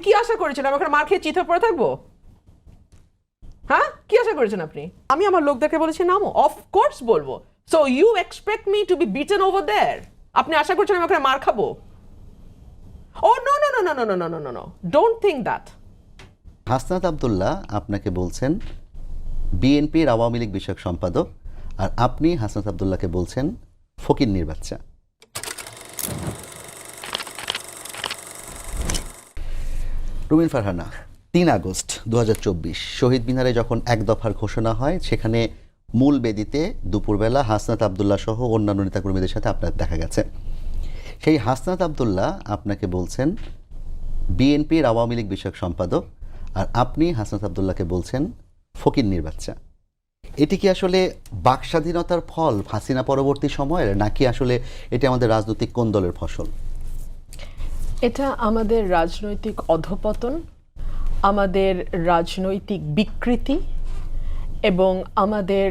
কি আশা করেছেন আমি ওখানে মার খেয়ে চিত হয়ে পড়ে থাকবো? হ্যাঁ, কি আশা করেছেন আপনি? আমি আমার লোকদেরকে বলেছি নামো, অফকোর্স বলবো। So you expect me to be beaten over there? আপনি আশা করছেন আমি ওখানে মার খাবো? Oh no no no no no no no no no, don't think that. Hasnat Abdullah আপনাকে বলছেন বিএনপির আওয়ামী লীগ বিষয়ক সম্পাদক, আর আপনি হাসনাত আব্দুল্লাহকে বলছেন ফকিন্নির বাচ্চা। রুমিন ফারহানা, 3 আগস্ট 2024 শহীদ মিনারে যখন এক দফার ঘোষণা হয়, সেখানে মূল বেদিতে দুপুরবেলা হাসনাত আব্দুল্লাহ সহ অন্যান্য নেতাকর্মীদের সাথে আপনার দেখা গেছে। সেই হাসনাত আব্দুল্লাহ আপনাকে বলছেন বিএনপির আওয়ামী লীগ বিষয়ক সম্পাদক, আর আপনি হাসনাত আব্দুল্লাহকে বলছেন ফকিন্নির বাচ্চা। এটি কি আসলে বাক স্বাধীনতার ফল হাসিনা পরবর্তী সময়ের, নাকি আসলে এটি আমাদের রাজনৈতিক কোন দলের ফসল? এটা আমাদের রাজনৈতিক অধপতন, আমাদের রাজনৈতিক বিকৃতি এবং আমাদের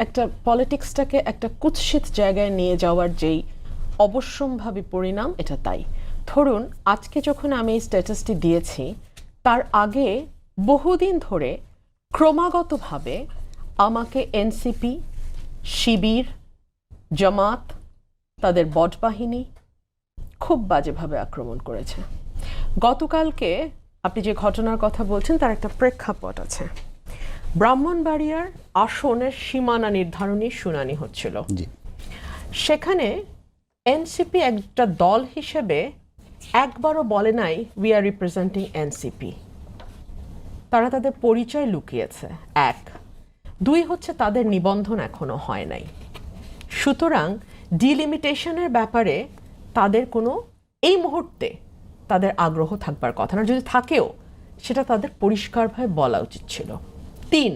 একটা পলিটিক্সটাকে একটা কুৎসিত জায়গায় নিয়ে যাওয়ার যেই অবশ্যম্ভাবী পরিণাম, এটা তাই। ধরুন আজকে যখন আমি এই স্ট্যাটাসটি দিয়েছি, তার আগে বহুদিন ধরে ক্রমাগতভাবে আমাকে এনসিপি, শিবির, জামাত, তাদের বট বাহিনী খুব বাজেভাবে আক্রমণ করেছে। গতকালকে আপনি যে ঘটনার কথা বলছেন তার একটা প্রেক্ষাপট আছে। ব্রাহ্মণবাড়িয়ার আসনের সীমানা নির্ধারণী শুনানি হচ্ছিল। সেখানে এনসিপি একটা দল হিসেবে একবারও বলে নাই উই আর রিপ্রেজেন্টিং এনসিপি। তারা তাদের পরিচয় লুকিয়েছে, 1। 2 হচ্ছে তাদের নিবন্ধন এখনো হয় নাই। সুতরাং ডিলিমিটেশনের ব্যাপারে তাদের কোনো এই মুহূর্তে তাদের আগ্রহ থাকবার কথা না, যদি থাকেও সেটা তাদের পরিষ্কারভাবে বলা উচিত ছিল। 3,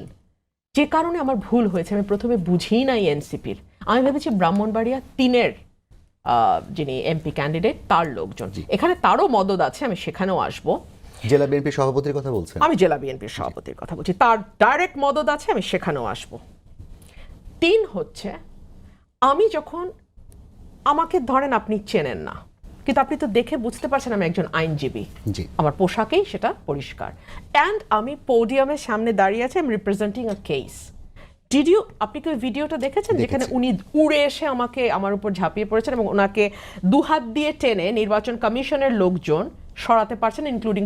যে কারণে আমার ভুল হয়েছে, আমি প্রথমে বুঝিই নাই এনসিপির। আমি ভেবেছি ব্রাহ্মণবাড়িয়া 3-এর যিনি এমপি ক্যান্ডিডেট তার লোকজন, এখানে তারও মদত আছে, আমি সেখানেও আসবো। জেলা বিএনপি সভাপতির কথা বলছেন? আমি জেলা বিএনপির সভাপতির কথা বলছি, তার ডাইরেক্ট মদত আছে, আমি সেখানেও আসবো। 3 হচ্ছে, আমি যখন, আমাকে ধরেন আপনি চেনেন না, কিন্তু আপনি তো দেখে বুঝতে পারছেন আমি একজন আইনজীবী, আমার পোশাকেই সেটা পরিষ্কার। অ্যান্ড আমি পোডিয়ামের সামনে দাঁড়িয়ে আছি, আমি রিপ্রেজেন্টিং আ কেস। আপনি কি ওই ভিডিওটা দেখেছেন যেখানে উনি উড়ে এসে আমাকে, আমার উপর ঝাঁপিয়ে পড়েছেন এবং ওনাকে দুহাত দিয়ে টেনে নির্বাচন কমিশনের লোকজন সরাতে পারছেন, ইনক্লুডিং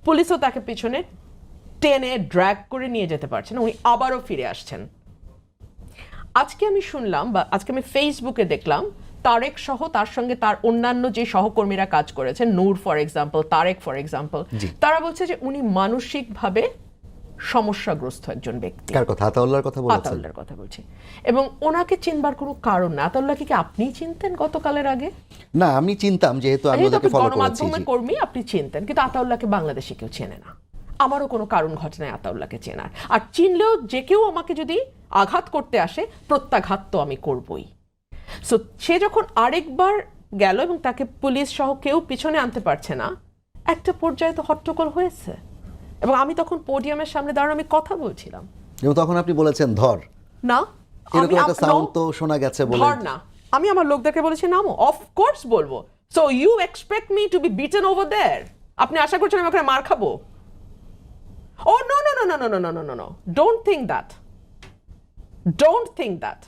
পুলিশও তাকে পিছনে টেনে ড্র্যাগ করে নিয়ে যেতে পারছেন, উনি আবারও ফিরে আসছেন। আজকে আমি শুনলাম, বা আজকে আমি ফেসবুকে দেখলাম, তারেক সহ তার সঙ্গে তার অন্যান্য যে সহকর্মীরা কাজ করেছেন, Noor for example, Tarek for example, তারা বলছে যে উনি মানসিকভাবে সমস্যাগ্রস্ত একজন ব্যক্তি। কার কথা? আতাউল্লাহর কথা বলছেন? আতাউল্লাহর কথা বলছি। এবং ওনাকে চিনবার কোনো কারণ না। আতাউল্লাহকে কি আপনি চিনতেন গতকালের আগে? না, আমি চিনতাম, যেহেতু আমি ওদেরকে ফলো করেছি। গণমাধ্যমের কর্মী, আপনি চিনতেন, কিন্তু আতাউল্লাহকে বাংলাদেশে কেউ চেনে না। আমারও কোনো কারণ ঘটে নাই আতাউল্লাহকে চেনার। আর চিনলেও যে কেউ আমাকে যদি আঘাত করতে আসে, প্রত্যাঘাত তো আমি করবই। সো সে যখন আরেকবার গেল এবং তাকে পুলিশ সহ কেউ পিছনে আনতে পারছে না, একটা পর্যায়ে তো হট্টগোল হয়েছে। এবং আমি তখন পোডিয়ামের সামনে দাঁড়ানো, আমি কথা বলছিলাম, এবং তখন আপনি বলেছেন ধর না, এরকম একটা সাউন্ড তো শোনা গেছে বলে। ধর না, আমি আমার লোকদেরকে বলেছি নামো, অফকোর্স বলবো। So you expect me to be beaten over there? আপনি আশা করছেন আমি ওখানে মার খাবো? Oh no no no no no no no no no, don't think that, don't think that.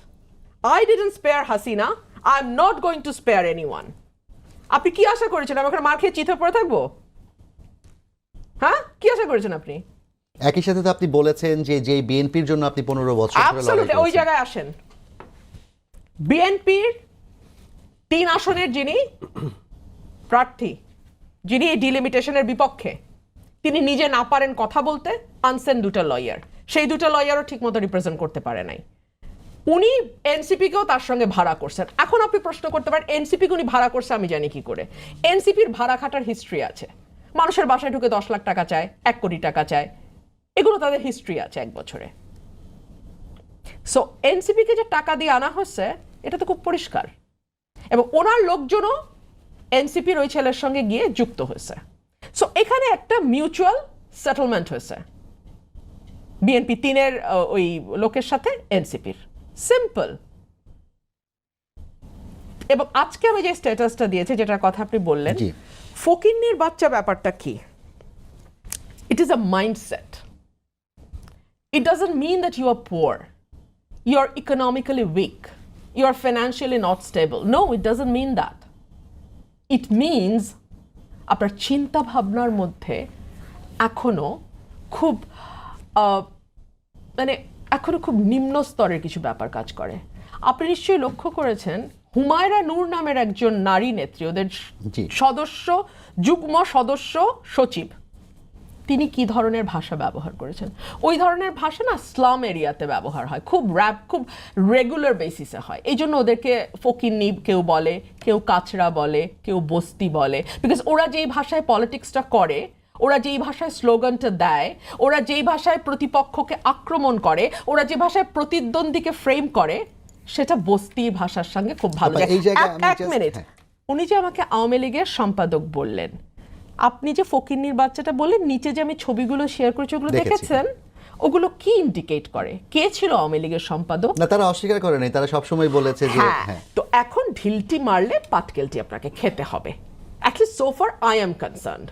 I didn't spare Hasina, I'm not going to spare anyone. আপনি কি আশা করেছেন আমি ওখানে মার খেয়ে চিত হয়ে পড়ে থাকবো? হ্যাঁ, কি আশা করেছেন আপনি? একই সাথে তো আপনি বলেছেন যে বিএনপির জন্য আপনি 15 বছর ধরে লড়াই করেছেন। ওই জায়গায় আসেন। বিএনপির 3 আসনের যিনি প্রার্থী, যিনি এই ডিলিমিটেশনের বিপক্ষে, তিনি নিজে না পারেন কথা বলতে, আনসেন 2টা লয়ার, সেই 2টা লয়ারও ঠিক মতো রিপ্রেজেন্ট করতে পারে নাই। উনি এনসিপিকেও তার সঙ্গে ভাড়া করছেন। এখন আপনি প্রশ্ন করতে পারেন এনসিপিকে উনি ভাড়া করছে আমি জানি কি করে? এনসিপির ভাড়া খাটার হিস্ট্রি আছে। মানুষের বাসায় ঢুকে 10 লাখ টাকা চায়, 1 কোটি টাকা চায়, এগুলো তাদের হিস্ট্রি আছে 1 বছরে। সো এনসিপিকে যে টাকা দিয়ে আনা হচ্ছে এটা তো খুব পরিষ্কার, এবং ওনার লোকজনও এনসিপির ওই ছেলের সঙ্গে গিয়ে যুক্ত হয়েছে। সো এখানে একটা মিউচুয়াল সেটেলমেন্ট হয়েছে বিএনপি 3-এর ওই লোকের সাথে এনসিপির, সিম্পল। এবং আজকে আমি যে স্ট্যাটাসটা দিয়েছি, যেটার কথা আপনি বললেন, ফকিন্নির বাচ্চা ব্যাপারটা কি? It is a mindset. It doesn't mean that you are poor. You are economically weak. You are financially not stable. No, it doesn't mean that. It means আপনার চিন্তা ভাবনার মধ্যে এখনো খুব এখনো খুব নিম্ন স্তরের কিছু ব্যাপার কাজ করে। আপনি নিশ্চয়ই লক্ষ্য করেছেন হুমায়রা নূর নামের একজন নারী নেত্রী, ওদের যুগ্ম সদস্য সচিব, তিনি কি ধরনের ভাষা ব্যবহার করেছেন? ওই ধরনের ভাষা না স্লাম এরিয়াতে ব্যবহার হয়, খুব রেগুলার বেসিসে হয়। এই জন্য ওদেরকে ফকিন্নি কেউ বলে, কেউ কাছড়া বলে, কেউ বস্তি বলে, বিকজ ওরা যেই ভাষায় পলিটিক্সটা করে, ওরা যেই ভাষায় স্লোগানটা দেয়, ওরা যেই ভাষায় প্রতিপক্ষকে আক্রমণ করে, ওরা যে ভাষায় প্রতিদ্বন্দ্বীকে ফ্রেম করে, সেটা বস্তি ভাষার সঙ্গে খুব ভালো যায়। এক মিনিট, উনি যে আমাকে আওয়ামী লীগের সম্পাদক বললেন, আপনি যে ফকিন্নির বাচ্চাটা বললেন, নিচে যে আমি ছবিগুলো শেয়ার করেছি ওগুলো দেখেছেন? ওগুলো কি ইন্ডিকেট করে? কে ছিল আওয়ামী লীগের সম্পাদক? না, তারা অস্বীকার করে নাই, তারা সবসময় বলেছে যে হ্যাঁ। তো এখন ঢিলটি মারলে পাটকেলটি আপনাকে খেতে হবে, at least so far I am concerned.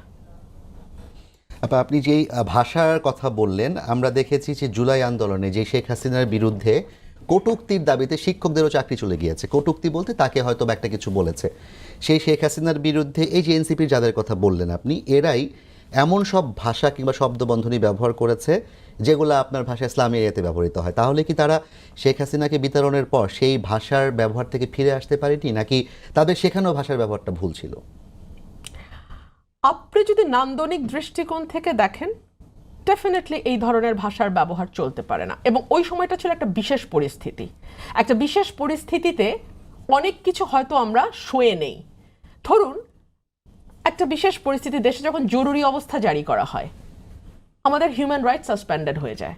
আপনি যেই ভাষার কথা বললেন, আমরা দেখেছি যে জুলাই আন্দোলনে যে শেখ হাসিনার বিরুদ্ধে কটূক্তির দাবিতে শিক্ষকদেরও চাকরি চলে গিয়েছে। কটূক্তি বলতে তাকে হয়তো একটা কিছু বলেছে, সেই শেখ হাসিনার বিরুদ্ধে এই যে এনসিপির যাদের কথা বললেন আপনি, এরাই এমন সব ভাষা কিংবা শব্দবন্ধনী ব্যবহার করেছে যেগুলো আপনার ভাষা ইসলামী এরিয়াতে ব্যবহৃত হয়। তাহলে কি তারা শেখ হাসিনাকে বিতরণের পর সেই ভাষার ব্যবহার থেকে ফিরে আসতে পারেনি, নাকি তাদের শেখানো ভাষার ব্যবহারটা ভুল ছিল? আপনি যদি নান্দনিক দৃষ্টিকোণ থেকে দেখেন, ডেফিনেটলি এই ধরনের ভাষার ব্যবহার চলতে পারে না। এবং ওই সময়টা ছিল একটা বিশেষ পরিস্থিতি। একটা বিশেষ পরিস্থিতিতে অনেক কিছু হয়তো আমরা সয়ে নেই। ধরুন একটা বিশেষ পরিস্থিতি, দেশে যখন জরুরি অবস্থা জারি করা হয়, আমাদের হিউম্যান রাইটস সাসপেন্ডেড হয়ে যায়,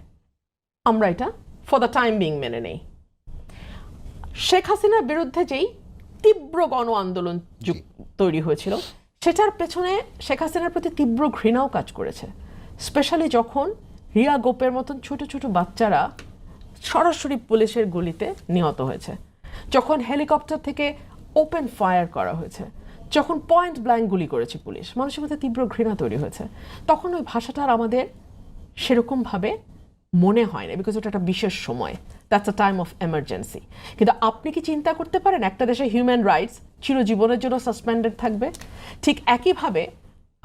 আমরা এটা ফর দ্য টাইম বিং মেনে নেই। শেখ হাসিনার বিরুদ্ধে যেই তীব্র গণ আন্দোলন তৈরি হয়েছিল, সেটার পেছনে শেখ হাসিনার প্রতি তীব্র ঘৃণাও কাজ করেছে। স্পেশালি যখন রিয়া গোপের মতন ছোট ছোট বাচ্চারা সরাসরি পুলিশের গুলিতে নিহত হয়েছে, যখন হেলিকপ্টার থেকে ওপেন ফায়ার করা হয়েছে, যখন পয়েন্ট ব্ল্যাঙ্ক গুলি করেছে পুলিশ, মানুষের মধ্যে তীব্র ঘৃণা তৈরি হয়েছে। তখন ওই ভাষাটার আমাদের সেরকমভাবে মনে হয় না, বিকজ ওটা একটা বিশেষ সময়, that's a time of emergency. কিন্তু আপনি কি চিন্তা করতে পারেন একটা দেশে হিউম্যান রাইটস চিরজীবনের জন্য সাসপেন্ডেড থাকবে? ঠিক একইভাবে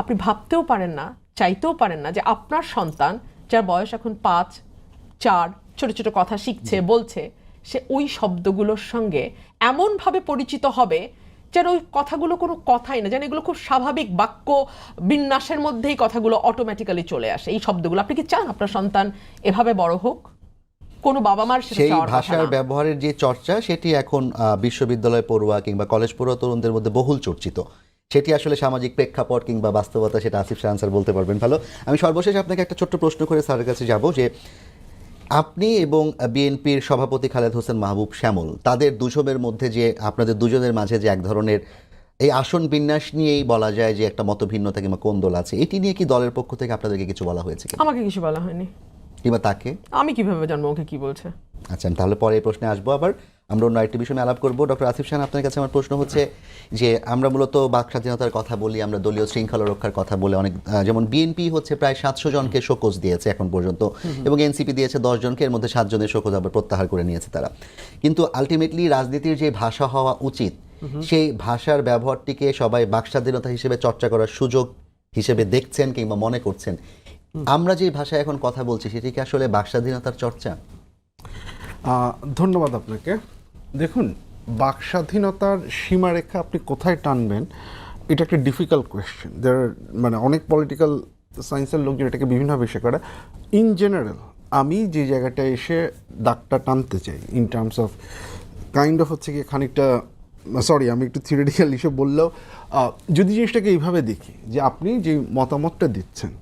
আপনি ভাবতেও পারেন না, চাইতেও পারেন না যে আপনার সন্তান, যার বয়স এখন 5, 4, ছোট ছোট কথা শিখছে, বলছে, সে ওই শব্দগুলোর সঙ্গে এমনভাবে পরিচিত হবে যেন ওই কথাগুলো কোনো কথাই না, যেন এগুলো খুব স্বাভাবিক বাক্য বিন্যাসের মধ্যেই কথাগুলো অটোমেটিক্যালি চলে আসে। এই শব্দগুলো আপনি কি চান আপনার সন্তান এভাবে বড় হোক? কোনো বাবা মার সেই ভাষার ব্যবহারের যে চর্চা, সেটি এখন বিশ্ববিদ্যালয় পড়ুয়া কিংবা কলেজ পড়ুয়া তরুণদের মধ্যে বহুল চর্চিত। সেটি আসলে সামাজিক প্রেক্ষাপট কিংবা বাস্তবতা, সেটা আসিফ শাহ আনসার বলতে পারবেন ভালো। আমি সর্বশেষ আপনাকে একটা ছোট্ট প্রশ্ন করে স্যারের কাছে যাব, যে আপনি এবং বিএনপির সভাপতি খালেদ হোসেন মাহবুব শ্যামল, তাদের দুজনের মধ্যে যে আপনাদের দুজনের মাঝে যে এক ধরনের এই আসন বিন্যাস নিয়েই বলা যায় যে একটা মতভিন্নতা কিংবা কোন্দল আছে, এটি নিয়ে কি দলের পক্ষ থেকে আপনাদেরকে কিছু বলা হয়েছে? আমাকে কিছু বলা হয়নি। কিংবা তাকে? আমি কিভাবে জানবো ওকে কি বলছে? আচ্ছা, তাহলে পরে এই প্রশ্নে আসবো। আবার আমরা অন্য আরেকটি বিষয়ে আলাপ করবো। ডক্টর আসিফ শাহ, আপনার কাছে আমার প্রশ্ন হচ্ছে যে আমরা মূলত বাক স্বাধীনতার কথা বলি, আমরা দলীয় শৃঙ্খলা রক্ষার কথা বলে অনেক, যেমন বিএনপি হচ্ছে প্রায় 700 জনকে শোকজ দিয়েছে এখন পর্যন্ত, এবং এনসিপি দিয়েছে 10 জনকে, এর মধ্যে 7 জনের শোকজ আবার প্রত্যাহার করে নিয়েছে তারা। কিন্তু আলটিমেটলি রাজনীতির যে ভাষা হওয়া উচিত, সেই ভাষার ব্যবহারটিকে সবাই বাক স্বাধীনতা হিসেবে চর্চা করার সুযোগ হিসেবে দেখছেন কিংবা মনে করছেন। আমরা যে ভাষায় এখন কথা বলছি, সেটি কি আসলে বাক স্বাধীনতার চর্চা? ধন্যবাদ আপনাকে। দেখুন, বাক স্বাধীনতার সীমারেখা আপনি কোথায় টানবেন, এটা একটা ডিফিকাল্ট কোয়েশ্চেন। মানে অনেক পলিটিক্যাল সায়েন্সের লোকজন এটাকে বিভিন্নভাবে এসে করে। ইন জেনারেল আমি যে জায়গাটায় এসে দাগটা টানতে চাই, in terms of kind of হচ্ছে কি খানিকটা, সরি আমি একটু থিওরিটিক্যাল হিসেবে বললেও, যদি জিনিসটাকে এইভাবে দেখি যে আপনি যে মতামতটা দিচ্ছেন,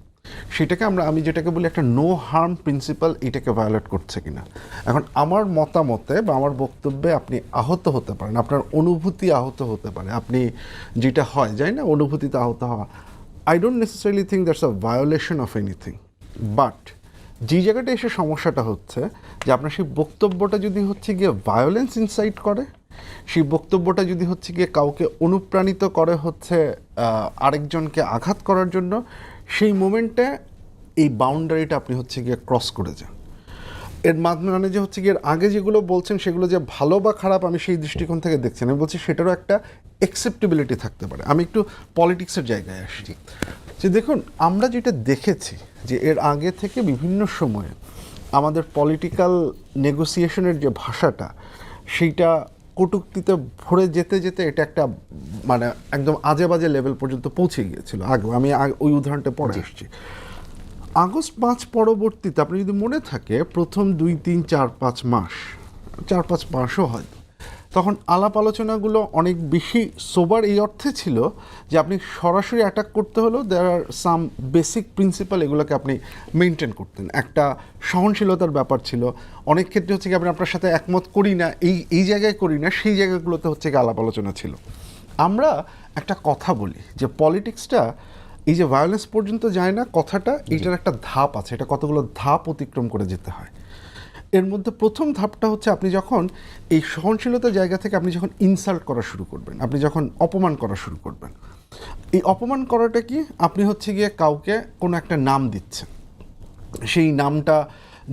সেটাকে আমি যেটাকে বলি একটা নো হার্ম প্রিন্সিপাল, এটাকে ভায়োলেট করছে কিনা। এখন আমার মতামতে বা আমার বক্তব্যে আপনি আহত হতে পারেন, আপনার অনুভূতি আহত হতে পারে, আপনি যেটা হয় যাই না, অনুভূতিতে আহত হওয়া, I don't necessarily think that's a violation of anything. But যে জায়গাটা এসে সমস্যাটা হচ্ছে যে আপনার সেই বক্তব্যটা যদি হচ্ছে গিয়ে ভায়োলেন্স ইনসাইট করে, সেই বক্তব্যটা যদি হচ্ছে গিয়ে কাউকে অনুপ্রাণিত করে হচ্ছে আরেকজনকে আঘাত করার জন্য, সেই মোমেন্টে এই বাউন্ডারিটা আপনি হচ্ছে গিয়ে ক্রস করে যান। এর মানে যে হচ্ছে গিয়ে এর আগে যেগুলো বলছেন সেগুলো যে ভালো বা খারাপ আমি সেই দৃষ্টিকোণ থেকে দেখছি না, আমি বলছি সেটারও একটা অ্যাকসেপ্টেবিলিটি থাকতে পারে। আমি একটু পলিটিক্সের জায়গায় আসছি যে দেখুন, আমরা যেটা দেখেছি যে এর আগে থেকে বিভিন্ন সময়ে আমাদের পলিটিক্যাল নেগোসিয়েশনের যে ভাষাটা, সেইটা কটূক্তিতে ভরে যেতে যেতে এটা একটা মানে একদম আজে বাজে লেভেল পর্যন্ত পৌঁছে গিয়েছিল। আগে আমি ওই উদাহরণটা পরে আসছি। আগস্ট 5 পরবর্তীতে আপনি যদি মনে থাকে প্রথম 2, 3, 4, 5 মাস, 4-5 মাসও হয়, তখন আলাপ আলোচনাগুলো অনেক বেশি সোবার এই অর্থে ছিল যে আপনি সরাসরি অ্যাটাক করতে হলেও দেয়ার আর সাম বেসিক প্রিন্সিপাল, এগুলোকে আপনি মেনটেন করতেন। একটা সহনশীলতার ব্যাপার ছিল। অনেক ক্ষেত্রে হচ্ছে কি আপনি আপনার সাথে একমত করি না, এই জায়গায় করি না, সেই জায়গাগুলোতে হচ্ছে কি আলাপ আলোচনা ছিল। আমরা একটা কথা বলি যে পলিটিক্সটা এই যে ভায়োলেন্স পর্যন্ত যায় না কথাটা, এইটার একটা ধাপ আছে, এটা কতগুলো ধাপ অতিক্রম করে যেতে হয়। এর মধ্যে প্রথম ধাপটা হচ্ছে আপনি যখন এই সহনশীলতার জায়গা থেকে আপনি যখন ইনসাল্ট করা শুরু করবেন, আপনি যখন অপমান করা শুরু করবেন। এই অপমান করাটা কি, আপনি হচ্ছে গিয়ে কাউকে কোনো একটা নাম দিচ্ছেন, সেই নামটা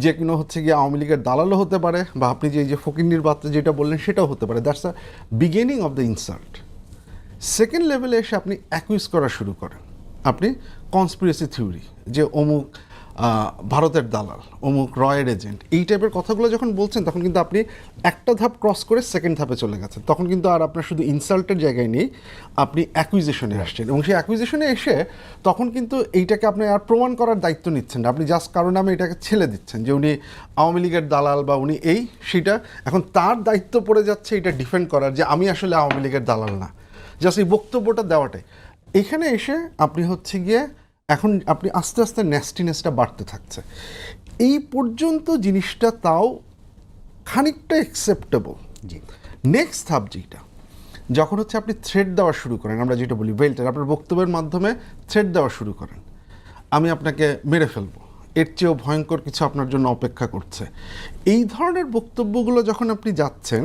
যে কোনো হচ্ছে গিয়ে আওয়ামী লীগের দালালও হতে পারে, বা আপনি যে এই যে ফকিন্নির বাচ্চা যেটা বললেন সেটাও হতে পারে। That's the beginning of the insult. Second লেভেলে এসে আপনি অ্যাকুইজ করা শুরু করেন, আপনি কনস্পিরেসি থিওরি, যে অমুক ভারতের দালাল, অমুক রয়ের এজেন্ট, এই টাইপের কথাগুলো যখন বলছেন, তখন কিন্তু আপনি একটা ধাপ ক্রস করে সেকেন্ড ধাপে চলে গেছেন। তখন কিন্তু আর আপনার শুধু ইনসাল্টের জায়গায় নেই, আপনি অ্যাকুইজেশনে আসছেন, এবং সেই অ্যাকুইজেশনে এসে তখন কিন্তু এইটাকে আপনি আর প্রমাণ করার দায়িত্ব নিচ্ছেন না, আপনি জাস্ট কারণ নামে এটাকে ছেড়ে দিচ্ছেন যে উনি আওয়ামী লীগের দালাল বা উনি সেটা এখন তার দায়িত্ব পড়ে যাচ্ছে এটা ডিফেন্ড করার, যে আমি আসলে আওয়ামী লীগের দালাল না, জাস্ট এই বক্তব্যটা দেওয়াটাই। এখানে এসে আপনি হচ্ছে গিয়ে এখন আপনি আস্তে আস্তে ন্যাস্টিনেসটা বাড়তে থাকছে। এই পর্যন্ত জিনিসটা তাও খানিকটা অ্যাকসেপ্টেবল। জি। নেক্সট ধাপ যেটা, যখন হচ্ছে আপনি থ্রেড দেওয়া শুরু করেন, আমরা যেটা বলি বেল্টার, আপনার বক্তব্যের মাধ্যমে থ্রেড দেওয়া শুরু করেন, আমি আপনাকে মেরে ফেলবো, এর চেয়েও ভয়ঙ্কর কিছু আপনার জন্য অপেক্ষা করছে, এই ধরনের বক্তব্যগুলো যখন আপনি যাচ্ছেন,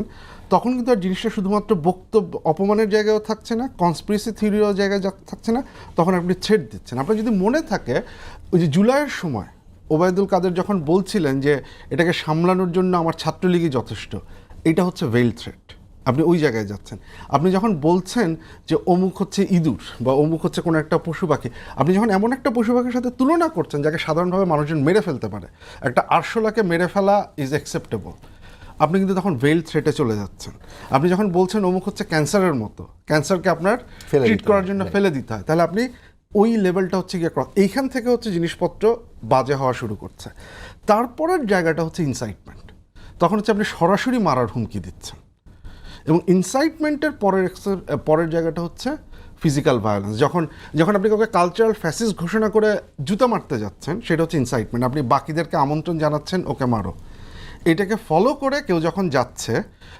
তখন কিন্তু আর জিনিসটা শুধুমাত্র বক্তব্য অপমানের জায়গায়ও থাকছে না, কনস্পিরেসি থিওরিও জায়গায় থাকছে না, তখন আপনি থ্রেড দিচ্ছেন। আপনার যদি মনে থাকে ওই যে জুলাইয়ের সময় ওবায়দুল কাদের যখন বলছিলেন যে এটাকে সামলানোর জন্য আমার ছাত্রলীগই যথেষ্ট, এটা হচ্ছে ভেইল থ্রেট। আপনি ওই জায়গায় যাচ্ছেন। আপনি যখন বলছেন যে অমুক হচ্ছে ইঁদুর বা অমুক হচ্ছে কোনো একটা পশু পাখি, আপনি যখন এমন একটা পশু পাখির সাথে তুলনা করছেন যাকে সাধারণভাবে মানুষজন মেরে ফেলতে পারে, একটা আরশোলাকে মেরে ফেলা ইজ অ্যাকসেপ্টেবল, আপনি কিন্তু তখন ভেইল থ্রেটে চলে যাচ্ছেন। আপনি যখন বলছেন অমুক হচ্ছে ক্যান্সারের মতো, ক্যান্সারকে আপনার ট্রিট করার জন্য ফেলে দিতে হয়, তাহলে আপনি ওই লেভেলটা হচ্ছে গিয়ে এইখান থেকে হচ্ছে জিনিসপত্র বাজে হওয়া শুরু করছে। তারপরের জায়গাটা হচ্ছে ইনসাইটমেন্ট, তখন হচ্ছে আপনি সরাসরি মারার হুমকি দিচ্ছেন, এবং ইনসাইটমেন্টের পরের জায়গাটা হচ্ছে ফিজিক্যাল ভায়োলেন্স। যখন আপনি কাউকে কালচারাল ফ্যাসিস্ট ঘোষণা করে জুতা মারতে যাচ্ছেন, সেটা হচ্ছে ইনসাইটমেন্ট। আপনি বাকিদেরকে আমন্ত্রণ জানাচ্ছেন ওকে মারো, এটাকে ফলো করে কেউ যখন যাচ্ছে,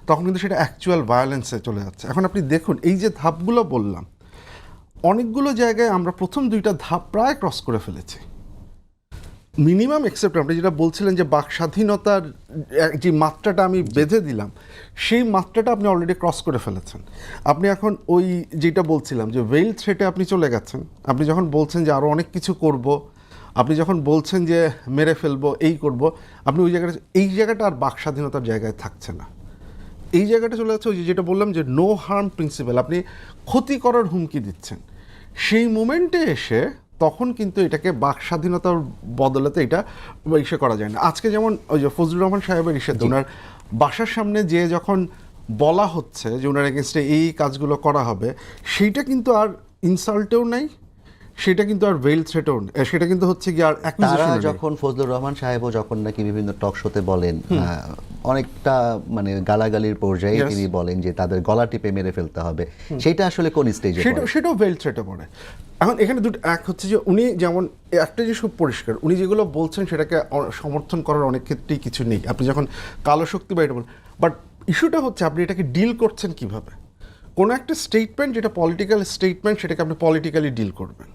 তখন কিন্তু সেটা অ্যাকচুয়াল ভায়োলেন্সে চলে যাচ্ছে। এখন আপনি দেখুন, এই যে ধাপগুলো বললাম, অনেকগুলো জায়গায় আমরা প্রথম 2টা ধাপ প্রায় ক্রস করে ফেলেছি। মিনিমাম অ্যাকসেপ্ট, আপনি যেটা বলছিলেন যে বাক স্বাধীনতার যে মাত্রাটা আমি বেঁধে দিলাম, সেই মাত্রাটা আপনি অলরেডি ক্রস করে ফেলেছেন। আপনি এখন ওই যেটা বলছিলাম যে ভেইল থ্রেটে আপনি চলে গেছেন। আপনি যখন বলছেন যে আরও অনেক কিছু করব, আপনি যখন বলছেন যে মেরে ফেলবো, এই করব, আপনি এই জায়গাটা আর বাক স্বাধীনতার জায়গায় থাকছে না। এই জায়গাটা চলে যাচ্ছে ওই যেটা বললাম যে নো হার্ম প্রিন্সিপাল, আপনি ক্ষতি করার হুমকি দিচ্ছেন। সেই মোমেন্টে এসে তখন কিন্তু এটাকে বাক স্বাধীনতার বদলাতে এটা ইসে করা যায় না। আজকে যেমন ওই যে ফজলুর রহমান সাহেবের ইসেতে ওনার বাসার সামনে যে যখন বলা হচ্ছে যে ওনার এগেনস্টে এই কাজগুলো করা হবে, সেইটা কিন্তু আর ইনসাল্টেও নাই, সেটা কিন্তু আর ভেইল থ্রেটও, সেটা কিন্তু হচ্ছে কি আর তারা যখন ফজলুর রহমান সাহেবও যখন নাকি বিভিন্ন টক শোতে বলেন, অনেকটা মানে গালাগালির পর্যায়ে তিনি বলেন যে তাদের গলা টিপে মেরে ফেলতে হবে, সেটা আসলে কোন স্টেজে? সেটাও ভেইল থ্রেটে পড়ে। এখন এখানে দুটো, এক হচ্ছে যে উনি যেমন একটা যে খুব পরিষ্কার, উনি যেগুলো বলছেন সেটাকে সমর্থন করার অনেক ক্ষেত্রেই কিছু নেই, আপনি যখন কালো শক্তি বা এটা বলেন, বাট ইস্যুটা হচ্ছে আপনি এটাকে ডিল করছেন কিভাবে। কোনো একটা স্টেটমেন্ট যেটা পলিটিক্যাল স্টেটমেন্ট, সেটাকে আপনি পলিটিক্যালি ডিল করবেন।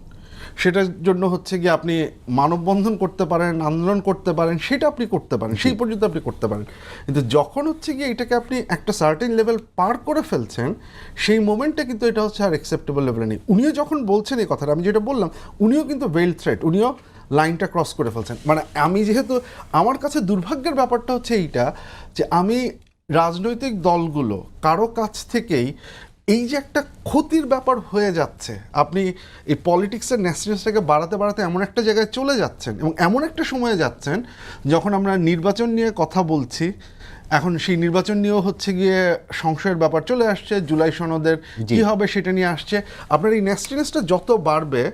সেটার জন্য হচ্ছে গিয়ে আপনি মানববন্ধন করতে পারেন, আন্দোলন করতে পারেন, সেটা আপনি করতে পারেন, সেই পর্যন্ত আপনি করতে পারেন। কিন্তু যখন হচ্ছে গিয়ে এটাকে আপনি একটা সার্টেন লেভেল পার করে ফেলছেন, সেই মোমেন্টে কিন্তু এটা হচ্ছে আর অ্যাকসেপ্টেবল লেভেলে নেই। উনিও যখন বলছেন এই কথাটা, আমি যেটা বললাম, উনিও কিন্তু ভেইল থ্রেট, উনিও লাইনটা ক্রস করে ফেলছেন। মানে আমি যেহেতু, আমার কাছে দুর্ভাগ্যের ব্যাপারটা হচ্ছে এইটা, যে আমি রাজনৈতিক দলগুলো কারো কাছ থেকেই এই যে একটা ক্ষতির ব্যাপার হয়ে যাচ্ছে, আপনি এই পলিটিক্সের ন্যাশনালিস্টটাকে বাড়াতে বাড়াতে এমন একটা জায়গায় চলে যাচ্ছেন, এবং এমন একটা সময়ে যাচ্ছেন যখন আমরা নির্বাচন নিয়ে কথা বলছি, এখন সেই নির্বাচন নিয়েও হচ্ছে গিয়ে সংশয়ের ব্যাপার চলে আসছে, জুলাই সনদের কি হবে সেটা নিয়ে আসছে। আপনার এই ন্যাশনালিস্টটা যত বাড়বে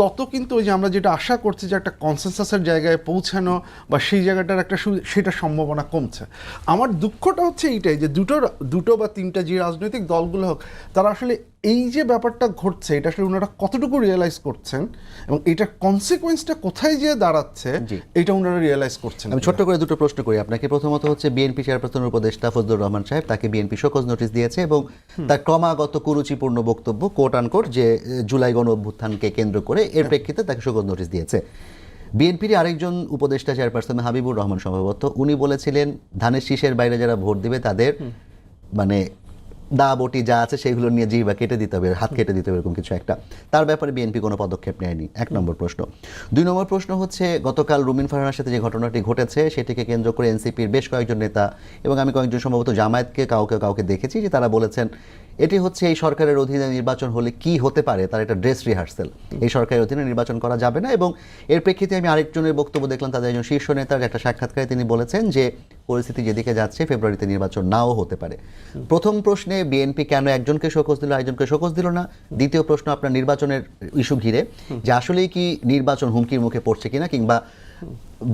তত কিন্তু ওই যে আমরা যেটা আশা করছি যে একটা কনসেনসাসের জায়গায় পৌঁছানো বা সেই জায়গাটার একটা সেটা সম্ভাবনা কমছে। আমার দুঃখটা হচ্ছে এইটাই যে দুটো বা তিনটা যে রাজনৈতিক দলগুলো হোক, তারা আসলে এই যে ব্যাপারটা ঘটছে এটা আসলে ওনারা কতটুকু রিয়েলাইজ করছেন এবং এটার কনসিকোয়েন্সটা কোথায় যেয়ে দাঁড়াচ্ছে এটা ওনারা রিয়েলাইজ করছেন। আমি ছোট্ট করে দুটো প্রশ্ন করি আপনাকে। প্রথমত হচ্ছে বিএনপি চেয়ারপারসনের উপদেষ্টা ফজলুর রহমান সাহেব, তাকে বিএনপি শোকজ নোটিশ দিয়েছে এবং তার ক্রমাগত কুরুচিপূর্ণ বক্তব্য কোট আনকোট যে জুলাই গণ অভ্যুত্থানকে কেন্দ্র করে এর প্রেক্ষিতে তাকে শোকজ নোটিশ দিয়েছে। বিএনপির আরেকজন উপদেষ্টা চেয়ারপারসন হাবিবুর রহমান সম্ভবত, উনি বলেছিলেন ধানের শীষের বাইরে যারা ভোট দিবে তাদের মানে দা বটি যা আছে সেগুলো নিয়ে জিহ্বা কেটে দিতে হবে, হাত কেটে দিতে হবে, এরকম কিছু একটা। তার ব্যাপারে বিএনপি কোনো পদক্ষেপ নেয়নি, এক নম্বর প্রশ্ন। দুই নম্বর প্রশ্ন হচ্ছে গতকাল রুমিন ফারহানার সাথে যে ঘটনাটি ঘটেছে সেটিকে কেন্দ্র করে এনসিপির বেশ কয়েকজন নেতা এবং আমি কয়েকজন সম্ভবত জামায়াতকে কাউকে দেখেছি যে তারা বলেছেন এটি হচ্ছে এই সরকারের অধীনে নির্বাচন হলে কি হতে পারে তার একটা ড্রেস রিহার্সেল, এই সরকারের অধীনে নির্বাচন করা যাবে না। এবং এর প্রেক্ষিতে আমি আরেকজনের বক্তব্য দেখলাম, তাদের একজন শীর্ষ নেতার একটা সাক্ষাৎকারে তিনি বলেছেন যে পরিস্থিতি যেদিকে যাচ্ছে ফেব্রুয়ারিতে নির্বাচন নাও হতে পারে। প্রথম প্রশ্নে বিএনপি কেন একজনকে শোকজ দিল আরেকজনকে শোকজ দিল না? দ্বিতীয় প্রশ্ন আপনার নির্বাচনের ইস্যু ঘিরে যে আসলেই কি নির্বাচন হুমকির মুখে পড়ছে কিনা, কিংবা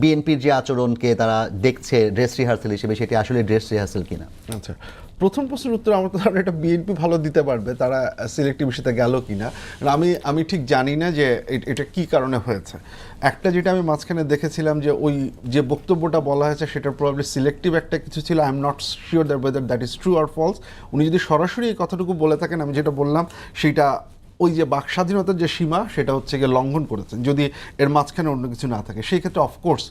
বিএনপির যে আচরণকে তারা দেখছে ড্রেস রিহার্সেল হিসেবে সেটি আসলে ড্রেস রিহার্সেল কিনা? আচ্ছা, প্রথম প্রশ্নের উত্তর আমার তো ধারণা এটা বিএনপি ভালো দিতে পারবে, তারা সিলেক্টিভ ইস্যুতে গেল কিনা আমি ঠিক জানি না যে এটা কি কারণে হয়েছে। একটা যেটা আমি মাঝখানে দেখেছিলাম যে ওই যে বক্তব্যটা বলা হয়েছে সেটা প্রবাবলি সিলেক্টিভ একটা কিছু ছিল। I am not sure that whether that is true or false. উনি যদি সরাসরি এই কথাটুকু বলে থাকেন, আমি যেটা বললাম সেইটা ওই যে বাক স্বাধীনতার যে সীমা সেটা হচ্ছে গিয়ে লঙ্ঘন করেছেন, যদি এর মাঝখানে অন্য কিছু না থাকে সেই ক্ষেত্রে অফকোর্স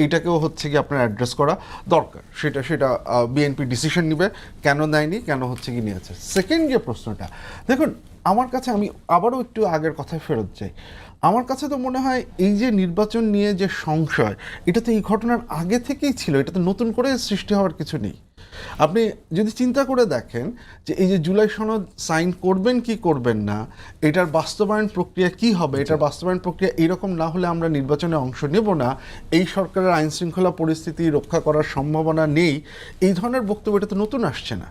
এইটাকেও হচ্ছে গিয়ে আপনার অ্যাড্রেস করা দরকার। সেটা বিএনপি ডিসিশন নিবে কেন নেয়নি, কেন হচ্ছে কি নিয়েছে। সেকেন্ড যে প্রশ্নটা, দেখুন আমার কাছে, আমি আবারও একটু আগের কথায় ফেরত যাই, আমার কাছে তো মনে হয় এই যে নির্বাচন নিয়ে যে সংশয়, এটা তো এই ঘটনার আগে থেকেই ছিল, এটা তো নতুন করে সৃষ্টি হওয়ার কিছু নেই। আপনি যদি চিন্তা করে দেখেন যে এই যে জুলাই সনদ সাইন করবেন কি করবেন না, এটার বাস্তবায়ন প্রক্রিয়া কি হবে, এটার বাস্তবায়ন প্রক্রিয়া এইরকম না হলে আমরা নির্বাচনে অংশ নেব না, এই সরকারের আইন শৃঙ্খলা পরিস্থিতি রক্ষা করার সম্ভাবনা নেই, এই ধরনের বক্তব্য এটা তো নতুন আসছে না,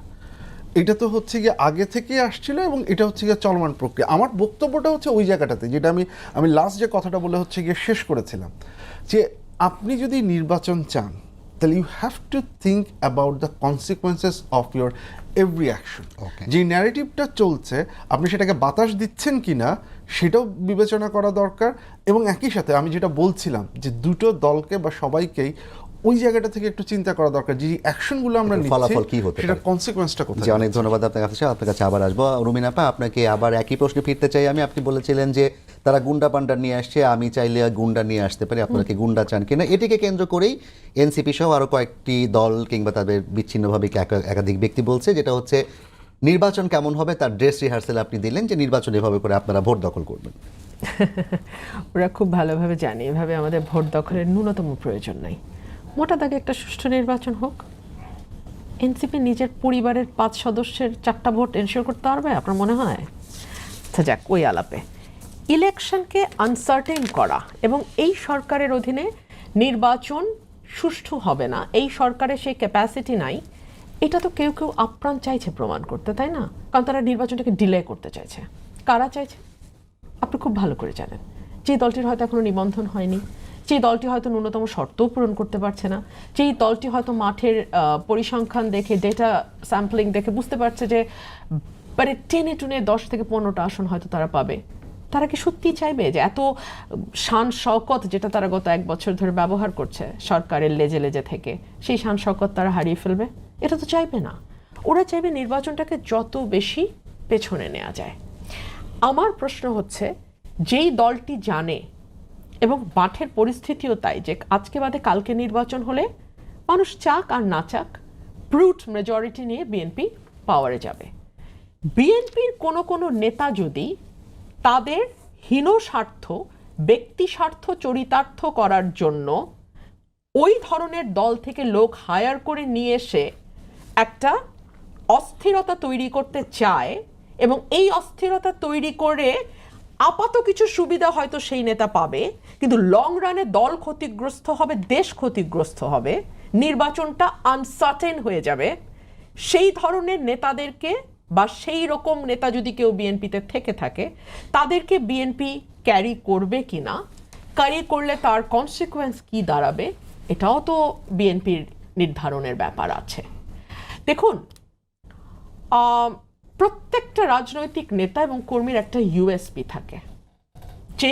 এটা তো হচ্ছে গিয়ে আগে থেকেই আসছিল এবং এটা হচ্ছে গিয়ে চলমান প্রক্রিয়া। আমার বক্তব্যটা হচ্ছে ওই জায়গাটাতে, যেটা আমি লাস্ট যে কথাটা বলে হচ্ছে গিয়ে শেষ করেছিলাম, যে আপনি যদি নির্বাচন চান তাহলে you have to think about the consequences of your every action. যে ন্যারেটিভটা চলছে আপনি সেটাকে বাতাস দিচ্ছেন কি না সেটাও বিবেচনা করা দরকার। এবং একই সাথে আমি যেটা বলছিলাম যে দুটো দলকে বা সবাইকেই ওই জায়গাটা থেকে একটু চিন্তা করা দরকার যে অ্যাকশনগুলো আমরা ফলাফল কি হতে পারে, সেটার কনসিকুয়েন্সটা কোথায়। জি, অনেক ধন্যবাদ আপনার কাছে আবার আসবো। রুমিন আপা, আপনাকে আবার একই প্রশ্নে ফিরতে চাই আমি। আপনি বলেছিলেন যে তারা গুন্ডা পান্ডা নিয়ে আসছে, আমি চাইলে গুন্ডা নিয়ে আসতে পারি, আপনারা কি গুন্ডা চান কিনা? এটিকে কেন্দ্র করেই এনসিপি সহ আরো কয়েকটি দল কিংবা তাদের বিচ্ছিন্নভাবে একাধিক ব্যক্তি বলছে, যেটা হচ্ছে নির্বাচন কেমন হবে তার ড্রেস রিহার্সেল আপনি দিলেন, যে নির্বাচন এভাবে করে আপনারা ভোট দখল করবেন। ওরা খুব ভালোভাবে জানে এভাবে আমাদের ভোট দখলের ন্যূনতম প্রয়োজন নাই। মোটা দাগে একটা সুষ্ঠু নির্বাচন হোক। এনসিপি নিজের পরিবারের 5 সদস্যের 4টা ভোট এনশিওর করতে পারবে আপনার মনে হয়? আচ্ছা যাক, ওই আলাপে ইলেকশনকে আনসার্টেন করা এবং এই সরকারের অধীনে নির্বাচন সুষ্ঠু হবে না, এই সরকারের সেই ক্যাপাসিটি নাই, এটা তো কেউ কেউ আপ্রাণ চাইছে প্রমাণ করতে, তাই না? কারণ তারা নির্বাচনটাকে ডিলে করতে চাইছে। কারা চাইছে আপনি খুব ভালো করে জানেন। যে দলটির হয়তো এখনো নিবন্ধন হয়নি, যে দলটি হয়তো ন্যূনতম শর্তও পূরণ করতে পারছে না, যেই দলটি হয়তো মাঠের পরিসংখ্যান দেখে, ডেটা স্যাম্পলিং দেখে বুঝতে পারছে যে মানে টেনে টুনে 10 থেকে 15টা আসন হয়তো তারা পাবে, তারা কি সত্যিই চাইবে যে এত শান শওকত যেটা তারা গত 1 বছর ধরে ব্যবহার করছে সরকারের লেজে লেজে থেকে, সেই শান শওকত তারা হারিয়ে ফেলবে? এটা তো চাইবে না। ওরা চাইবে নির্বাচনটাকে যত বেশি পেছনে নেওয়া যায়। আমার প্রশ্ন হচ্ছে যেই দলটি জানে, এবং মাঠের পরিস্থিতিও তাই, যে আজকে বাদে কালকে নির্বাচন হলে মানুষ চাক আর না চাক ব্রুট মেজরিটি নিয়ে বিএনপি পাওয়ারে যাবে। বিএনপির কোনো নেতা যদি তাদের হীন স্বার্থ, ব্যক্তি স্বার্থ চরিতার্থ করার জন্য ওই ধরনের দল থেকে লোক হায়ার করে নিয়ে এসে একটা অস্থিরতা তৈরি করতে চায়, এবং এই অস্থিরতা তৈরি করে আপাত কিছু সুবিধা হয়তো সেই নেতা পাবে, কিন্তু লং রানে দল ক্ষতিগ্রস্ত হবে, দেশ ক্ষতিগ্রস্ত হবে, নির্বাচনটা আনসার্টেন হয়ে যাবে, সেই ধরনের নেতাদেরকে বা সেই রকম নেতা যদি কেউ বিএনপিতে থেকে থাকে, তাদেরকে বিএনপি ক্যারি করবে কিনা, ক্যারি করলে তার কনসিকুয়েন্স কি দাঁড়াবে, এটাও তো বিএনপির নির্ধারণের ব্যাপার আছে। দেখুন, প্রত্যেকটা রাজনৈতিক নেতা এবং কর্মীর একটা ইউএসপি থাকে, যে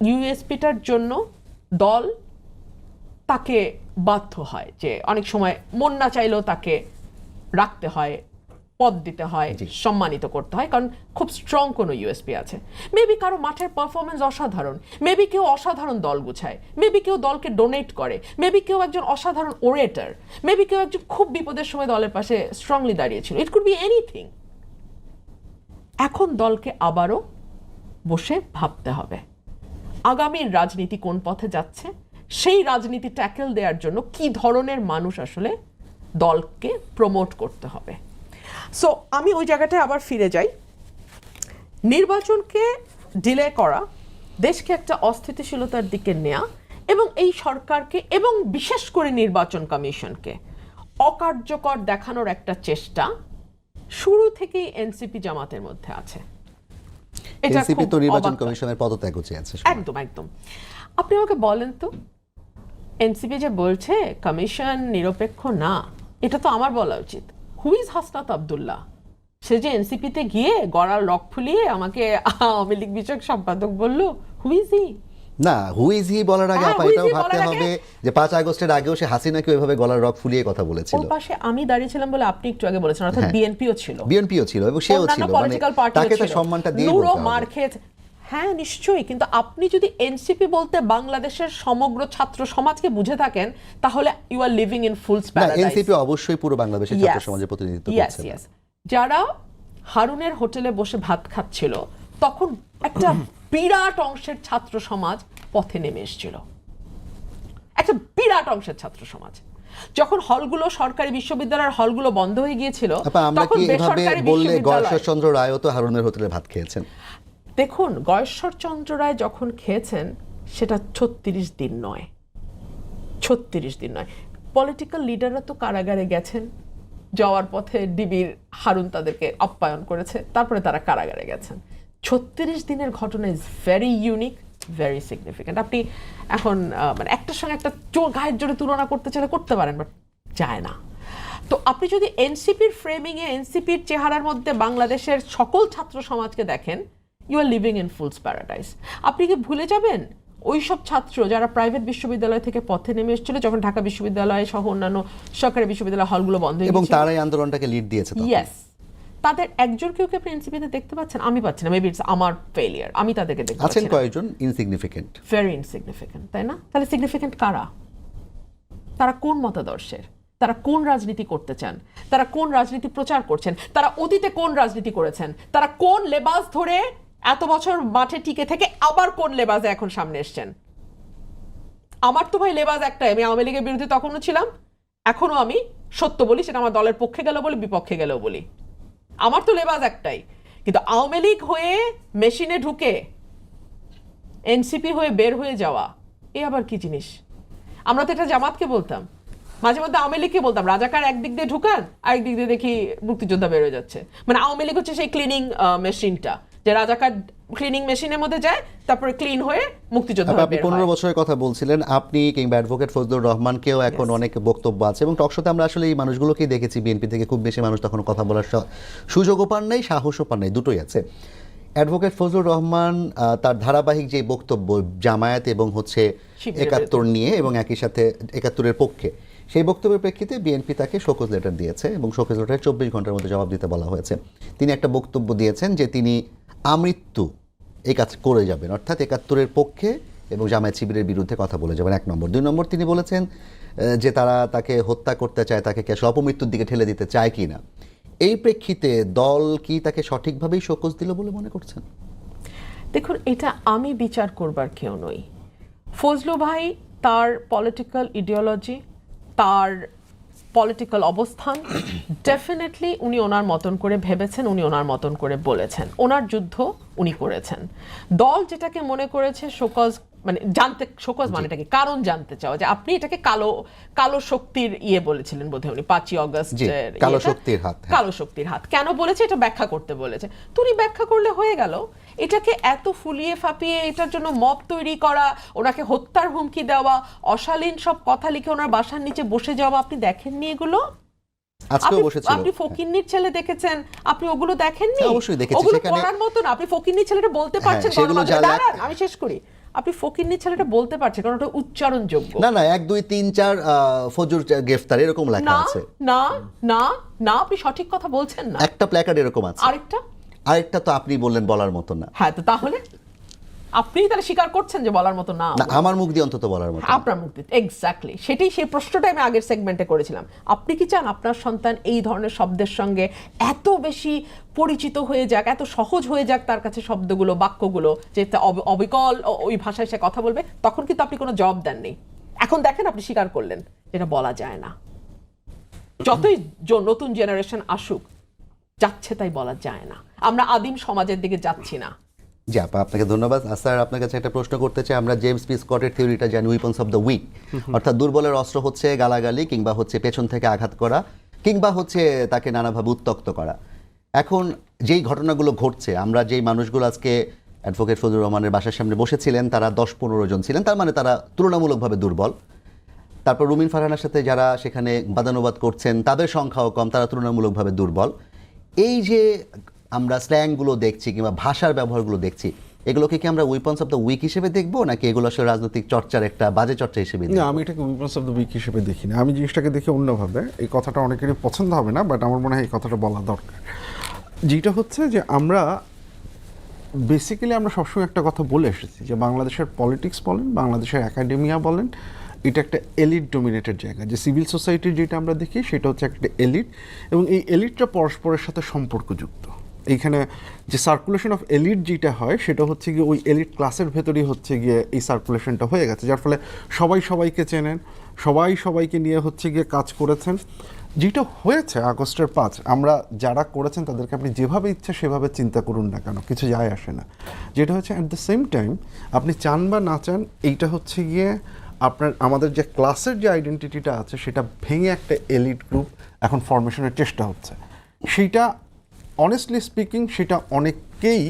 ইউএসপিটার জন্য দল তাকে বাধ্য হয়, যে অনেক সময় মন না চাইলেও তাকে রাখতে হয়, পদ দিতে হয়, সম্মানিত করতে হয়, কারণ খুব স্ট্রং কোনো ইউএসপি আছে। মেবি কারো মাঠের পারফরমেন্স অসাধারণ, মেবি কেউ অসাধারণ দল গুছায়, মেবি কেউ দলকে ডোনেট করে, মেবি কেউ একজন অসাধারণ ওরেটার, মেবি কেউ একজন খুব বিপদের সময় দলের পাশে স্ট্রংলি দাঁড়িয়েছিল। It could be anything. এখন দলকে আবারও বসে ভাবতে হবে আগামীর রাজনীতি কোন পথে যাচ্ছে, সেই রাজনীতি ট্যাকেল দেওয়ার জন্য কি ধরনের মানুষ আসলে দলকে প্রমোট করতে হবে। সো আমি ওই জায়গাটায় আবার ফিরে যাই। নির্বাচনকে ডিলে করা, দেশকে একটা অস্থিতিশীলতার দিকে নেওয়া, এবং এই সরকারকে এবং বিশেষ করে নির্বাচন কমিশনকে অকার্যকর দেখানোর একটা চেষ্টা শুরু থেকেই এনসিপি জামাতের মধ্যে আছে। এনসিপি তো নির্বাচন কমিশনের পদত্যাগও চেয়েছে। একদম একদম। আপনি আমাকে বলেন তো, এনসিপি যে বলছে কমিশন নিরপেক্ষ না, এটা তো আমার বলা উচিত। Who is Hasnat Abdullah? সে যে এনসিপিতে গিয়ে গলার রক ফুলিয়ে আমাকে আওয়ামী লীগ বিষয়ক সম্পাদক বললো, হু ইজ হি? না, হু ইজ হি বলার আগে আপা এটাও ভাবতে হবে যে 5 আগস্টের আগেও সে হাসিনাকে ওইভাবে গলার রক ফুলিয়ে কথা বলেছিল। ওর পাশে আমি দাঁড়িয়েছিলাম বলে আপনি একটু আগে বলেছেন, অর্থাৎ বিএনপিও ছিল, বিএনপিও ছিল এবং সেও ছিল, মানে তাকে তো সম্মানটা দিয়ে বলতে হবে। মার খেয়েছে, হ্যাঁ নিশ্চয়ই, কিন্তু আপনি যদি এনসিপি বলতে বাংলাদেশের সমগ্র ছাত্র সমাজকে বুঝে থাকেন, তাহলে you are living in fool's paradise. NCP অবশ্যই পুরো বাংলাদেশের ছাত্র সমাজের প্রতিনিধিত্ব করছে। যারা হারুনের হোটেলে বসে ভাত খাচ্ছিল, তখন একটা বিরাট অংশের ছাত্র সমাজ পথে নেমে এসেছিল, একটা বিরাট অংশের ছাত্র সমাজ। যখন হলগুলো, সরকারি বিশ্ববিদ্যালয়ের হলগুলো বন্ধ হয়ে গিয়েছিল, তখন বেসরকারি বিশ্ববিদ্যালয়, গয়েশ্বরচন্দ্র রায়ও তো হারুনের হোটেলে ভাত খেয়েছেন। দেখুন, গয়েশ্বরচন্দ্র রায় যখন খেয়েছেন সেটা 36 দিন নয়, 36 দিন নয়। পলিটিক্যাল লিডাররা তো কারাগারে গেছেন, যাওয়ার পথে ডিবির হারুন তাদেরকে আপ্যায়ন করেছে, তারপরে তারা কারাগারে গেছেন। 36 দিনের ঘটনা is very unique, very significant. আপনি এখন মানে একটার সঙ্গে একটা গায়ের জোরে তুলনা করতে চাইলে করতে পারেন, বাট যায় না। তো আপনি যদি এনসিপির ফ্রেমিংয়ে, এনসিপির চেহারার মধ্যে বাংলাদেশের সকল ছাত্র সমাজকে দেখেন, you are living in fool's paradise. আপনি কি ভুলে যাবেন ওই সব ছাত্র যারা প্রাইভেট বিশ্ববিদ্যালয় থেকে পথে নেমে এসেছিল যখন ঢাকা বিশ্ববিদ্যালয় সহ অন্যান্য সরকারি বিশ্ববিদ্যালয় হলগুলো বন্ধ হয়ে এবং তারাই আন্দোলনটাকে লিড দিয়েছে? ইয়েস, তাদের একজনকেও কি আপনি এনসিপিতে দেখতে পাচ্ছেন? আমি পাচ্ছি না, মেবি ইটস আমার ফেলিয়ার, আমি তাদেরকে দেখতে পাচ্ছি না। আছেন কয়েকজন ইনসিগনিফিকেন্ট, ভেরি ইনসিগনিফিকেন্ট, তাই না? তাহলে সিগনিফিকেন্ট কারা? তারা কোন মতাদর্শের? তারা কোন রাজনীতি করতে চান? তারা কোন রাজনীতি প্রচার করছেন? তারা অতীতে কোন রাজনীতি করেছেন? তারা কোন লেবাস ধরে এত বছর মাঠে টিকে থেকে আবার কোন লেবাসে এখন সামনে এসছেন? আমার তো ভাই লেবাস একটাই, আমি আওয়ামী লীগের বিরুদ্ধে তখনও ছিলাম, এখনো আমি সত্য বলি, সেটা আমার দলের পক্ষে গেলেও বলি, বিপক্ষে গেলেও বলি। আমার তো লেবাস একটাই, কিন্তু আওয়ামী লীগ হয়ে মেশিনে ঢুকে এনসিপি হয়ে বের হয়ে যাওয়া, এ আবার কি জিনিস? আমরা তো এটা জামাতকে বলতাম, মাঝে মধ্যে আওয়ামী লীগকে বলতাম রাজাকার একদিক দিয়ে ঢুকান, আরেক দিক দিয়ে দেখি মুক্তিযোদ্ধা বের হয়ে যাচ্ছে। মানে আওয়ামী লীগ হচ্ছে সেই ক্লিনিং মেশিনটা, যে রাজাকার ক্লিনিং মেশিনের মধ্যে যায়, তারপরে ক্লিন হয়ে মুক্তিযোদ্ধা। আপনি 15 বছরের কথা বলছিলেন, আপনি কিংবা অ্যাডভোকেট ফজলুর রহমানকেও এখন অনেক বক্তব্য আছে এবং টকশোতে আমরা আসলে এই মানুষগুলোকেই দেখেছি। বিএনপি থেকে খুব বেশি মানুষ তখন কথা বলার সুযোগও পান নাই, সাহসও পান নাই, দুটোই আছে। অ্যাডভোকেট ফজলুর রহমান তার ধারাবাহিক যে বক্তব্য জামায়াত এবং হচ্ছে 71 নিয়ে এবং একই সাথে 71-এর পক্ষে, সেই বক্তব্যের প্রেক্ষিতে বিএনপি তাকে শোকজ লেটার দিয়েছে এবং শোকজ লেটারে 24 ঘন্টার মধ্যে জবাব দিতে বলা হয়েছে। তিনি একটা বক্তব্য দিয়েছেন যে তিনি আমৃত্যু এই কাজ করে যাবেন, অর্থাৎ ৭১-এর পক্ষে এবং জামায়াত শিবিরের বিরুদ্ধে কথা বলে যাবেন, 1 নম্বর। 2 নম্বর, তিনি বলেছেন যে তারা তাকে হত্যা করতে চায়, তাকে কি আসলে অপমৃত্যুর দিকে ঠেলে দিতে চায় কি না। এই প্রেক্ষিতে দল কি তাকে সঠিকভাবেই শোকজ দিল বলে মনে করছেন? দেখুন, এটা আমি বিচার করবার কেউ নই। ফজলু ভাই তার পলিটিক্যাল ইডিওলজি, তার পলিটিক্যাল অবস্থান, ডেফিনেটলি উনি ওনার মতন করে ভেবেছেন, উনি ওনার মতন করে বলেছেন, ওনার যুদ্ধ উনি করেছেন। দল যেটাকে মনে করেছে শোকজ, মানে জানতে, শোকজ মানেটা কি, কারণ জানতে চাও যে আপনি এটাকে কালো কালো শক্তির বলেছিলেন বোধহয় উনি 5ই অগস্ট, কালো শক্তির হাত, কালো শক্তির হাত কেন বলেছে এটা ব্যাখ্যা করতে বলেছে। তো উনি ব্যাখ্যা করলে হয়ে গেল। এটাকে এত ফুলিয়ে ফাঁপিয়ে এটার জন্য মব তৈরি করা, ওনাকে হত্যার হুমকি দেওয়া, অশালীন সব কথা লিখে ওনার বাসার নিচে বসে যাওয়া, আপনি দেখেননি এগুলো? আপনি ফকিন্নির ছেলে দেখেছেন, আপনি ওগুলো দেখেননি? অবশ্যই দেখেছি। ওগুলো পড়ার মতো না। আপনি ফকিন্নির ছেলেটা বলতে পারছেন, দাঁড়ান আমি শেষ করি। আপনি ফকিন্নির ছেলেটা বলতে পারছেন কারণ ওটা উচ্চারণযোগ্য। না না, 1 2 3 4 ফজর গ্রেফতার এরকম লেখা আছে। না না না, আপনি সঠিক কথা বলছেন না। একটা প্ল্যাকার্ড এরকম আছে। আরেকটা তো আপনি বললেন বলার মতো না। হ্যাঁ, তো তাহলে আপনিই তাহলে স্বীকার করছেন যে বলার মতো না। আমার মুখ দিয়ে অন্তত বলার মতো। আপনার মুখ দিয়ে, এক্স্যাক্টলি সেটাই, সেই প্রশ্নটাই আমি আগের সেগমেন্টে করেছিলাম। আপনি কি চান আপনার সন্তান এই ধরনের শব্দের সঙ্গে এত বেশি পরিচিত হয়ে যাক, এত সহজ হয়ে যাক তার কাছে শব্দগুলো, বাক্যগুলো, যে অবিকল ওই ভাষায় সে কথা বলবে? তখন কিন্তু আপনি কোনো জবাব দেননি। এখন দেখেন আপনি স্বীকার করলেন যেটা বলা যায় না। যতই নতুন জেনারেশন আসুক, যাচ্ছে তাই বলা যায় না। আমরা আদিম সমাজের দিকে যাচ্ছি না। জি আপা, আপনাকে ধন্যবাদ। স্যার, আপনার কাছে একটা প্রশ্ন করতে চাই। আমরা জেমস পি স্কটের থিওরিটা জানি, উইপন্স অফ দ্য উইক, অর্থাৎ দুর্বলের অস্ত্র হচ্ছে গালাগালি, কিংবা হচ্ছে পেছন থেকে আঘাত করা, কিংবা হচ্ছে তাকে নানাভাবে উত্ত্যক্ত করা। এখন যেই ঘটনাগুলো ঘটছে, আমরা যেই মানুষগুলো আজকে অ্যাডভোকেট ফজলুর রহমানের বাসার সামনে বসেছিলেন, তারা 10-15 জন ছিলেন, তার মানে তারা তুলনামূলকভাবে দুর্বল। তারপর রুমিন ফারহানার সাথে যারা সেখানে বাদানুবাদ করছেন, তাদের সংখ্যাও কম, তারা তুলনামূলকভাবে দুর্বল। এই যে আমরা স্ল্যাংগুলো দেখছি কিংবা ভাষার ব্যবহারগুলো দেখছি, এগুলোকে কি আমরা উইপন্স অফ দ্য উইক হিসেবে দেখবো, নাকি এগুলো আসলে রাজনৈতিক চর্চার একটা বাজে চর্চা হিসেবে? না, আমি এটাকে উইপন্স অফ দ্য উইক হিসেবে দেখি না। আমি জিনিসটাকে দেখি অন্যভাবে। এই কথাটা অনেকেরই পছন্দ হবে না, বাট আমার মনে হয় এই কথাটা বলা দরকার। যেটা হচ্ছে যে আমরা বেসিক্যালি আমরা সবসময় একটা কথা বলে এসেছি যে বাংলাদেশের পলিটিক্স বলেন, বাংলাদেশের একাডেমিয়া বলেন, এটা একটা এলিট ডোমিনেটেড জায়গা। যে সিভিল সোসাইটির যেটা আমরা দেখি সেটা হচ্ছে একটা এলিট, এবং এই এলিটটা পরস্পরের সাথে সম্পর্কযুক্ত। এইখানে যে সার্কুলেশন অফ এলিট যেটা হয় সেটা হচ্ছে গিয়ে ওই এলিট ক্লাসের ভেতরেই হচ্ছে গিয়ে এই সার্কুলেশনটা হয়ে গেছে, যার ফলে সবাই সবাইকে চেনেন, সবাই সবাইকে নিয়ে হচ্ছে গিয়ে কাজ করেছেন। যেটা হয়েছে আগস্টের 5, আমরা যারা করেছেন তাদেরকে আপনি যেভাবে ইচ্ছা সেভাবে চিন্তা করুন না কেন, কিছু যায় আসে না। যেটা হচ্ছে অ্যাট দ্য সেম টাইম আপনি চান বা না চান, এইটা হচ্ছে গিয়ে আপনার আমাদের যে ক্লাসের যে আইডেন্টিটিটা আছে সেটা ভেঙে একটা এলিট গ্রুপ এখন ফরমেশনের চেষ্টা হচ্ছে। সেইটা অনেস্টলি স্পিকিং সেটা অনেককেই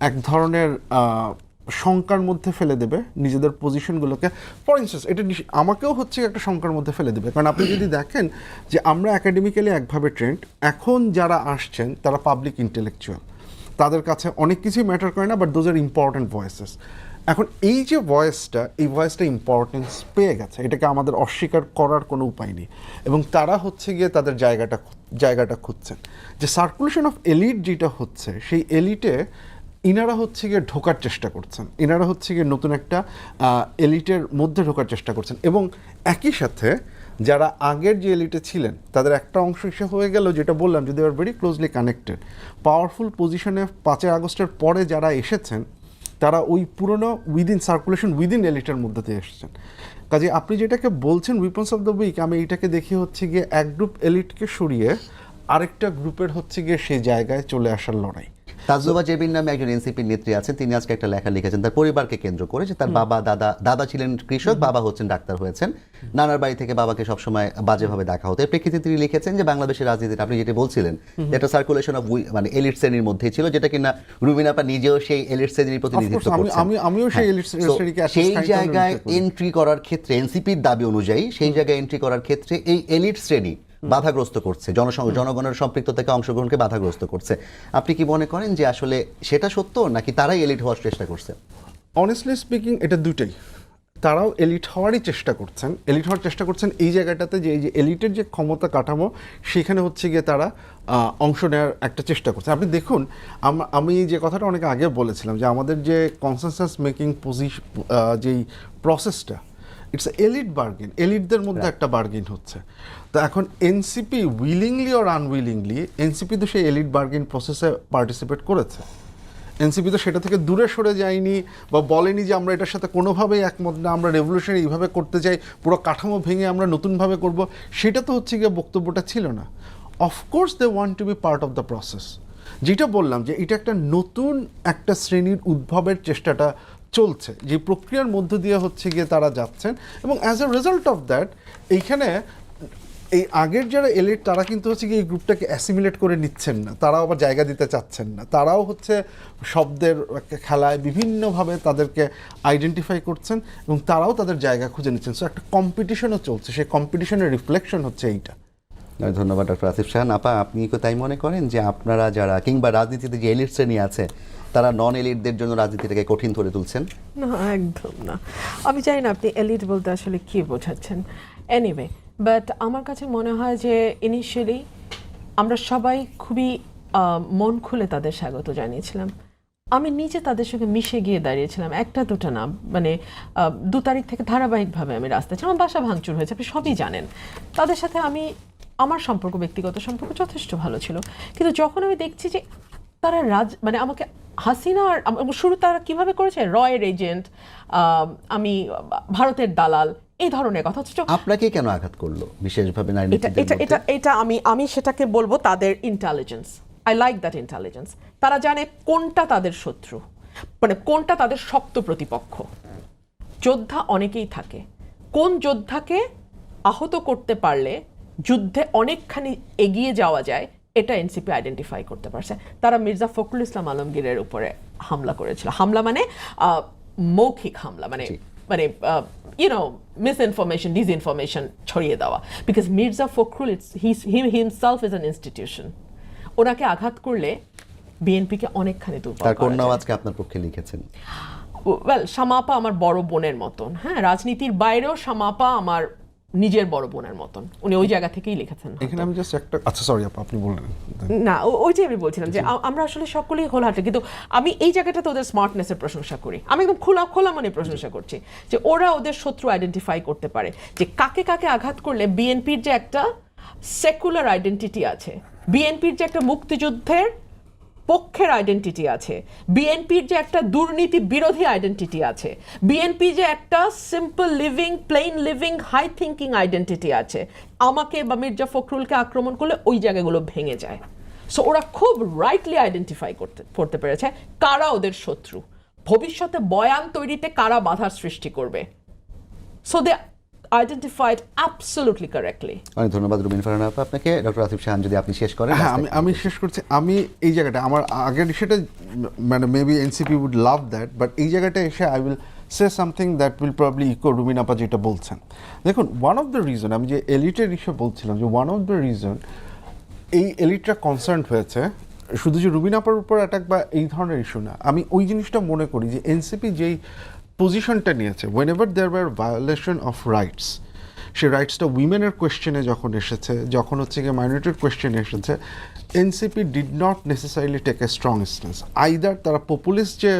এক ধরনের শঙ্কার মধ্যে ফেলে দেবে নিজেদের পজিশনগুলোকে। ফর ইনস্টেন্স এটা আমাকেও হচ্ছে একটা শঙ্কার মধ্যে ফেলে দেবে, কারণ আপনি যদি দেখেন যে আমরা একাডেমিক্যালি একভাবে ট্রেন্ড, এখন যারা আসছেন তারা পাবলিক ইন্টেলেকচুয়াল, তাদের কাছে অনেক কিছুই ম্যাটার করে না, but those are important voices. এখন এই যে ভয়েসটা, এই ভয়েসটা ইম্পর্টেন্স পেয়ে গেছে, এটাকে আমাদের অস্বীকার করার কোনো উপায় নেই, এবং তারা হচ্ছে গিয়ে তাদের জায়গাটা খুঁজছেন। যে সার্কুলেশন অফ এলিট যেটা হচ্ছে, সেই এলিটে ইনারা হচ্ছে গিয়ে ঢোকার চেষ্টা করছেন, ইনারা হচ্ছে গিয়ে নতুন একটা এলিটের মধ্যে ঢোকার চেষ্টা করছেন, এবং একই সাথে যারা আগের যে এলিটে ছিলেন তাদের একটা অংশ হিসেবে হয়ে গেল, যেটা বললাম যে they are very closely connected. Powerful পজিশনে 5 আগস্টের পরে যারা এসেছেন তারা ওই পুরনো সার্কুলেশন উইদিন এলিটের মধ্যে দিয়ে এসেছেন। কাজে আপনি যেটাকে বলছেন উইপন্স অফ দ্য উইক, আমি এটাকে দেখি হচ্ছে গিয়ে এক গ্রুপ এলিটকে সরিয়ে আরেকটা গ্রুপের হচ্ছে গিয়ে সেই জায়গায় চলে আসার লড়াই। তাজুবা জেবিন নামে একজন এনসিপির নেত্রী আছেন, তিনি আজকে একটা লেখা লিখেছেন তার পরিবারকে কেন্দ্র করে, যে তার বাবা দাদা ছিলেন কৃষক, বাবা হচ্ছেন ডাক্তার হয়েছেন, নানার বাড়ি থেকে বাবাকে সবসময় বাজেভাবে দেখা হতো। এর প্রেক্ষিতে তিনি লিখেছেন যে বাংলাদেশের রাজনীতিতে আপনি যেটা বলছিলেন একটা সার্কুলেশন অফ মানে এলিট শ্রেণীর মধ্যেই ছিল, যেটা কিনা রুবিনা আপা নিজেও সেই এলিট শ্রেণীর প্রতিনিধিত্ব করছেন। আমিও সেই এলিট শ্রেণীকে সেই জায়গায় এন্ট্রি করার ক্ষেত্রে এনসিপির দাবি অনুযায়ী সেই জায়গায় এন্ট্রি করার ক্ষেত্রে এই এলিট শ্রেণী বাধাগ্রস্ত করছে, জনগণের সম্পৃক্ততাকে অংশগ্রহণকে বাধাগ্রস্ত করছে। আপনি কি মনে করেন যে আসলে সেটা সত্য, নাকি তারাই এলিট হওয়ার চেষ্টা করছে? অনেস্টলি স্পিকিং এটা দুটাই। তারাও এলিট হওয়ারই চেষ্টা করছেন, এলিট হওয়ার চেষ্টা করছেন এই জায়গাটাতে যে এই যে এলিটের যে ক্ষমতা কাঠামো সেখানে হচ্ছে গিয়ে তারা অংশ নেওয়ার একটা চেষ্টা করছে। আপনি দেখুন, আমি যে কথাটা অনেক আগে বলেছিলাম যে আমাদের যে কনসেনসাস মেকিং যেই প্রসেসটা, ইটস এলিট বার্গেন, এলিটদের মধ্যে একটা বার্গেন হচ্ছে। তো এখন NCP willingly or unwillingly, NCP তো সেই এলিট বার্গেন প্রসেসে পার্টিসিপেট করেছে। এনসিপি তো সেটা থেকে দূরে সরে যায়নি বা বলেনি যে আমরা এটার সাথে কোনোভাবেই একমত না, আমরা রেভলিউশন এইভাবে করতে চাই, পুরো কাঠামো ভেঙে আমরা নতুনভাবে করব, সেটা তো হচ্ছে গিয়ে বক্তব্যটা ছিল না। Of course they want to be part of the process. যেটা বললাম যে এটা একটা নতুন একটা শ্রেণীর উদ্ভবের চেষ্টাটা চলছে, যে প্রক্রিয়ার মধ্য দিয়ে হচ্ছে গিয়ে তারা যাচ্ছেন, এবং as a result of that এইখানে এই আগের যারা এলিট তারা কিন্তু হচ্ছে কি এই গ্রুপটাকে অ্যাসিমিলেট করে নিচ্ছেন না, তারাও আবার জায়গা দিতে চাচ্ছেন না, তারাও হচ্ছে শব্দের খেলায় বিভিন্নভাবে তাদেরকে আইডেন্টিফাই করছেন এবং তারাও তাদের জায়গা খুঁজে নিচ্ছেন। সো একটা কম্পিটিশনও চলছে, সেই কম্পিটিশনের রিফ্লেকশন হচ্ছে এইটা। ধন্যবাদ ডক্টর আসিফ শাহান। আপা, আপনি কি তাই মনে করেন যে আপনারা যারা কিংবা রাজনীতিতে যে এলিট শ্রেণী আছে তারা নন এলিটদের জন্য রাজনীতিটাকে কঠিন করে তুলছেন? না, একদম না। আমি জানি না আপনি এলিট বলতে আসলে কি বোঝাচ্ছেন। এনিওয়ে, বাট আমার কাছে মনে হয় যে ইনিশিয়ালি আমরা সবাই খুবই মন খুলে তাদের স্বাগত জানিয়েছিলাম। আমি নিজে তাদের সঙ্গে মিশে গিয়ে দাঁড়িয়েছিলাম, একটা দুটো না, মানে 2 তারিখ থেকে ধারাবাহিকভাবে আমি রাস্তায় ছিলাম। আমার বাসা ভাঙচুর হয়েছে, আপনি সবই জানেন। তাদের সাথে আমার সম্পর্ক, ব্যক্তিগত সম্পর্ক যথেষ্ট ভালো ছিল। কিন্তু যখন আমি দেখছি যে তারা মানে আমাকে হাসিনা আর শুরু তারা কিভাবে করেছে, রয়ের এজেন্ট, আমি ভারতের দালাল, এই ধরনের কথা। আপনাকে কেন আঘাত করলো বিশেষভাবে? এটা আমি সেটাকে বলবো তাদের intelligence. I like that intelligence. তারা জানে কোনটা তাদের শত্রু, মানে কোনটা তাদের শক্ত প্রতিপক্ষ। যোদ্ধা অনেকেই থাকে, কোন যোদ্ধাকে আহত করতে পারলে যুদ্ধে অনেকখানি এগিয়ে যাওয়া যায়, এটা এনসিপি আইডেন্টিফাই করতে পারছে। তারা মির্জা ফখরুল ইসলাম আলমগীরের উপরে হামলা করেছিল। হামলা মানে মৌখিক হামলা, মানে মিসইনফরমেশন, ডিসইনফরমেশন ছড়িয়ে দেওয়া। Because Mirza Fakhrul himself is an institution. ওনাকে আঘাত করলে বিএনপিকে অনেকখানি দুর্বল করা যায়। তার কন্যাও আজকে আপনার পক্ষে লিখেছেন। ওয়েল, শামাপা আমার বড় বোনের মতন। হ্যাঁ, রাজনীতির বাইরেও শামাপা আমার নিজের বড় বোনের মতন। উনি ওই জায়গা থেকেই লিখেছেন। এখানে আমি জাস্ট একটা, আচ্ছা সরি আপনি বললেন না, ওইটাই আমি বলছিলাম যে আমরা আসলে সকলেই হোলহার্টেড, কিন্তু আমি এই জায়গাটাতে ওদের স্মার্টনেসের প্রশংসা করি। আমি একদম খোলা মনে প্রশংসা করছি যে ওরা ওদের শত্রু আইডেন্টিফাই করতে পারে, যে কাকে কাকে আঘাত করলে বিএনপির যে একটা সেকুলার আইডেন্টিটি আছে, বিএনপির যে একটা মুক্তিযুদ্ধের পক্ষের আইডেন্টিটি আছে, বিএনপির যে একটা দুর্নীতি বিরোধী আইডেন্টিটি আছে, বিএনপি যে একটা simple living, plain living, high thinking identity আছে, আমাকে বা মির্জা ফখরুলকে আক্রমণ করলে ওই জায়গাগুলো ভেঙে যায়। সো ওরা খুব রাইটলি আইডেন্টিফাই করতে পেরেছে কারা ওদের শত্রু, ভবিষ্যতে বয়ান তৈরিতে কারা বাধার সৃষ্টি করবে। সো দে identified absolutely correctly. অনেক ধন্যবাদ রুমিন ফারহানা আপা আপনাকে। ডক্টর আসিফ শাহান, যদি আপনি শেষ করেন। হ্যাঁ, আমি শেষ করছি। আমি এই জায়গাটা আমার আগের সেটা মানে maybe NCP would love that, but এই জায়গাটা এসে I will say something that will probably echo Rumin আপা যেটা বলছেন। দেখুন, ওয়ান অফ দ্য রিজন, আমি যে এলিটের ইস্যু বলছিলাম, যে ওয়ান অফ দ্য রিজন এই এলিটটা কনসার্ন হয়েছে শুধু যে রুমিন আপার উপর অ্যাটাক বা এই ধরনের ইস্যু না। আমি ওই জিনিসটা মনে করি যে এনসিপি যেই পজিশনটা নিয়েছে, whenever there were violation of rights, সেই রাইটসটা উইমেনের কোয়েশ্চেনে যখন এসেছে, যখন হচ্ছে গিয়ে মাইনরিটির কোয়েশ্চেনে এসেছে, NCP did not necessarily take a strong stance. Either তারা পপুলিস্ট যে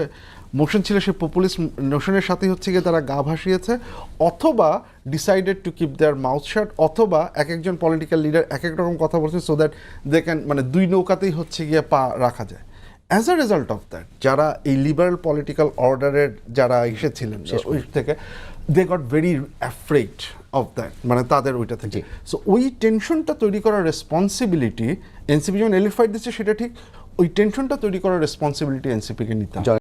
মোশন ছিল সেই পপুলিস্ট নোশনের সাথেই হচ্ছে গিয়ে তারা গা ভাসিয়েছে, অথবা decided to keep there mouth শাট, অথবা এক একজন পলিটিক্যাল লিডার এক এক রকম কথা বলছে সো দ্যাট দে ক্যান, মানে দুই নৌকাতেই হচ্ছে গিয়ে পা রাখা যায়। As a result of that, যারা এই লিবারাল পলিটিক্যাল অর্ডারের যারা এসেছিলেন ওই থেকে, they got very afraid of that, মানে তাদের ওইটা থেকে। সো ওই টেনশনটা তৈরি করার রেসপন্সিবিলিটি এনসিপি যখন এলিফাইড দিচ্ছে সেটা ঠিক, ওই টেনশনটা তৈরি করার রেসপন্সিবিলিটি এনসিপিকে নিতে হবে।